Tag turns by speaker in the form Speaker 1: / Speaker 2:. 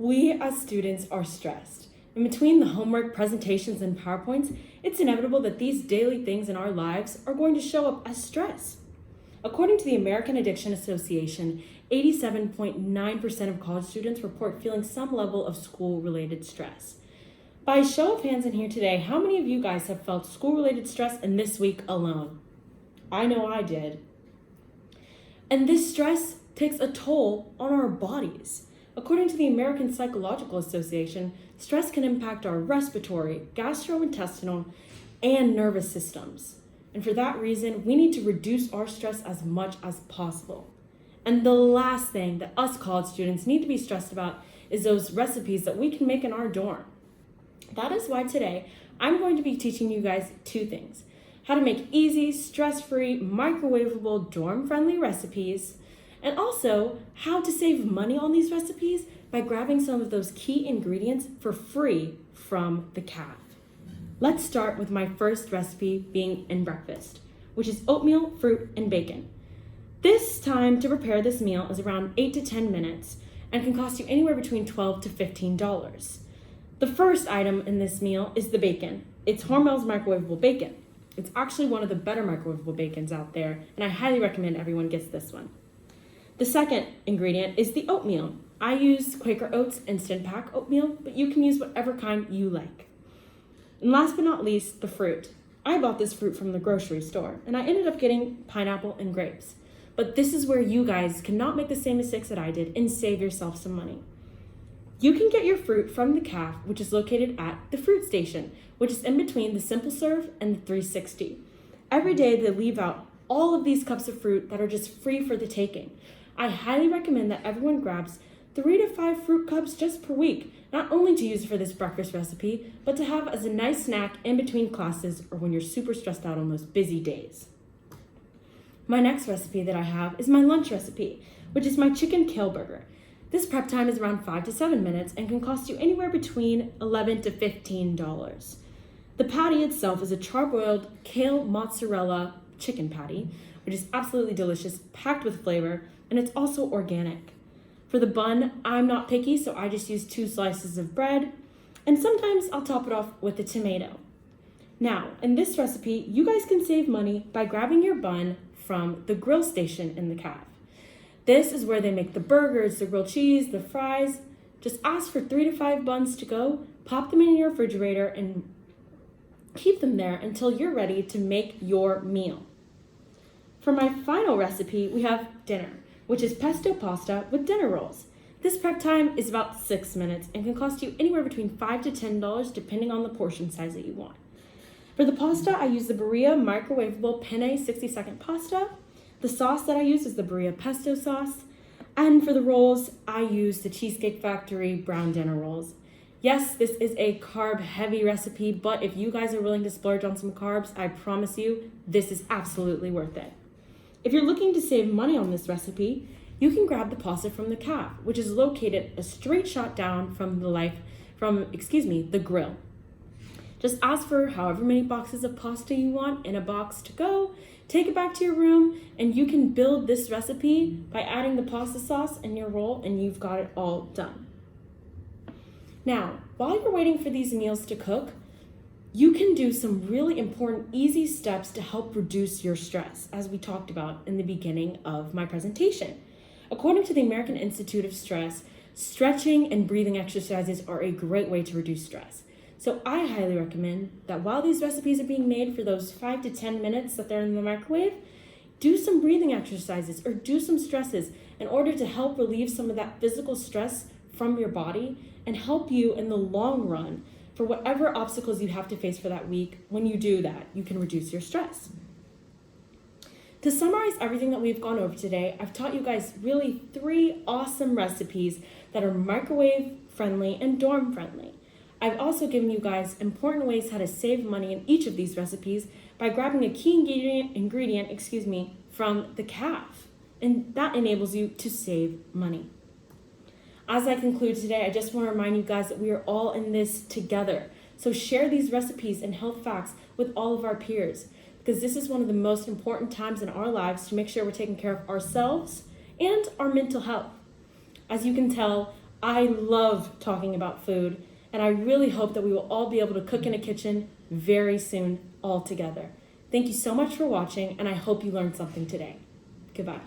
Speaker 1: We as students are stressed. In between the homework, presentations, and PowerPoints, it's inevitable that these daily things in our lives are going to show up as stress. According to the American Addiction Association, 87.9% of college students report feeling some level of school-related stress. By a show of hands in here today, how many of you guys have felt school-related stress in this week alone? I know I did. And this stress takes a toll on our bodies. According to the American Psychological Association, stress can impact our respiratory, gastrointestinal, and nervous systems. And for that reason, we need to reduce our stress as much as possible. And the last thing that us college students need to be stressed about is those recipes that we can make in our dorm. That is why today I'm going to be teaching you guys two things: how to make easy, stress-free, microwavable, dorm-friendly recipes, and also how to save money on these recipes by grabbing some of those key ingredients for free from the CAF. Let's start with my first recipe being in breakfast, which is oatmeal, fruit, and bacon. This time to prepare this meal is around 8 to 10 minutes and can cost you anywhere between $12 to $15. The first item in this meal is the bacon. It's Hormel's microwavable bacon. It's actually one of the better microwavable bacons out there, and I highly recommend everyone gets this one. The second ingredient is the oatmeal. I use Quaker Oats Instant Pack oatmeal, but you can use whatever kind you like. And last but not least, the fruit. I bought this fruit from the grocery store, and I ended up getting pineapple and grapes. But this is where you guys cannot make the same mistakes that I did and save yourself some money. You can get your fruit from the CAF, which is located at the fruit station, which is in between the Simple Serve and the 360. Every day they leave out all of these cups of fruit that are just free for the taking. I highly recommend that everyone grabs 3 to 5 fruit cups just per week, not only to use for this breakfast recipe, but to have as a nice snack in between classes or when you're super stressed out on those busy days. My next recipe that I have is my lunch recipe, which is my chicken kale burger. This prep time is around 5 to 7 minutes and can cost you anywhere between $11 to $15. The patty itself is a charbroiled kale mozzarella chicken patty, which is absolutely delicious, packed with flavor, and it's also organic. For the bun, I'm not picky, so I just use 2 slices of bread, and sometimes I'll top it off with a tomato. Now, in this recipe, you guys can save money by grabbing your bun from the grill station in the CAF. This is where they make the burgers, the grilled cheese, the fries. Just ask for 3 to 5 buns to go, pop them in your refrigerator, and keep them there until you're ready to make your meal. For my final recipe, we have dinner, which is pesto pasta with dinner rolls. This prep time is about 6 minutes and can cost you anywhere between $5 to $10 depending on the portion size that you want. For the pasta, I use the Berea microwavable penne 60-second pasta. The sauce that I use is the Berea pesto sauce. And for the rolls, I use the Cheesecake Factory brown dinner rolls. Yes, this is a carb-heavy recipe, but if you guys are willing to splurge on some carbs, I promise you, this is absolutely worth it. If you're looking to save money on this recipe, you can grab the pasta from the CAF, which is located a straight shot down from the grill. Just ask for however many boxes of pasta you want in a box to go, take it back to your room, and you can build this recipe by adding the pasta sauce in your roll, and you've got it all done. Now, while you're waiting for these meals to cook, you can do some really important, easy steps to help reduce your stress, as we talked about in the beginning of my presentation. According to the American Institute of Stress, stretching and breathing exercises are a great way to reduce stress. So I highly recommend that while these recipes are being made for those 5 to 10 minutes that they're in the microwave, do some breathing exercises or do some stresses in order to help relieve some of that physical stress from your body and help you in the long run for whatever obstacles you have to face for that week. When you do that, you can reduce your stress. To summarize everything that we've gone over today, I've taught you guys really 3 awesome recipes that are microwave friendly and dorm friendly. I've also given you guys important ways how to save money in each of these recipes by grabbing a key ingredient from the CAF, and that enables you to save money. As I conclude today, I just want to remind you guys that we are all in this together. So share these recipes and health facts with all of our peers, because this is one of the most important times in our lives to make sure we're taking care of ourselves and our mental health. As you can tell, I love talking about food, and I really hope that we will all be able to cook in a kitchen very soon all together. Thank you so much for watching, and I hope you learned something today. Goodbye.